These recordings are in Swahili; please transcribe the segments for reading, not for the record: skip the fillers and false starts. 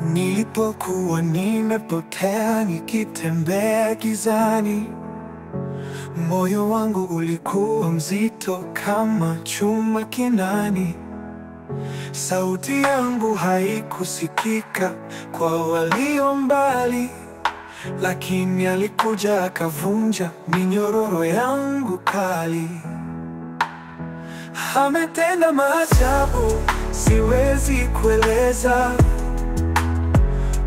Nilipokuwa nimepotea nikitembea gizani, moyo wangu ulikuwa mzito kama chuma kinani. Sauti yangu haikusikika kwa walio mbali, lakini alikuja akavunja minyororo yangu kali. Ametenda maajabu, siwezi kueleza.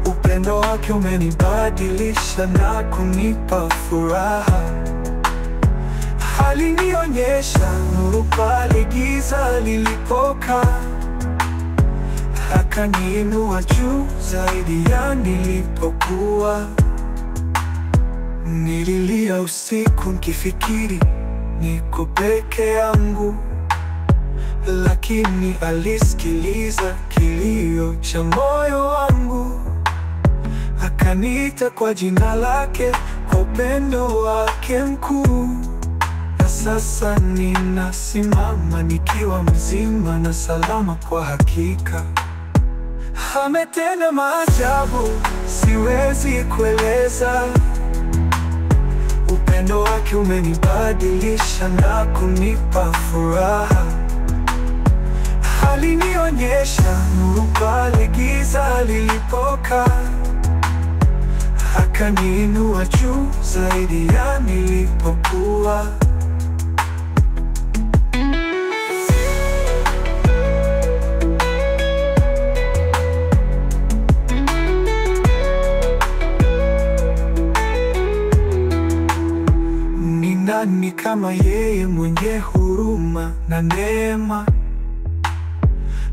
Upendo wake umenibadilisha na kunipa furaha. Alinionyesha nuru pale giza lilipokaa, akaniinua juu zaidi ya nilipokuwa. Nililia usiku nikifikiri niko peke yangu, lakini alisikiliza kilio cha moyo wangu. Akaniita kwa jina lake, kwa upendo wake mkuu. Na sasa ninasimama nikiwa mzima na salama kwa hakika. Ametenda maajabu, siwezi kueleza. Upendo wake umenibadilisha na kunipa furaha. Alinionyesha nuru pale giza lilipokaa, akaniinua juu zaidi ya nilipokuwa. Ni nani kama yeye, mwenye huruma na neema,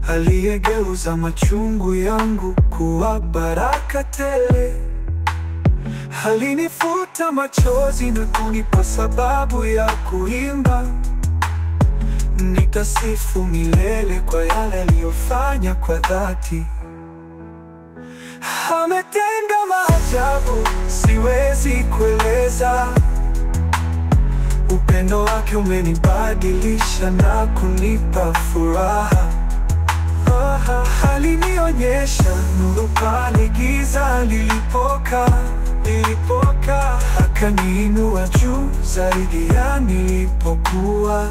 aliyegeuza machungu yangu kuwa baraka tele. Alinifuta machozi na kunipa sababu ya kuimba. Nitasifu milele kwa yale aliyofanya kwa dhati. Ametenda maajabu, siwezi kueleza. Upendo wake umenibadilisha na kunipa furaha. Alinionyesha nuru pale giza lilipokaa, akaniinua juu zaidi ya nilipokuwa.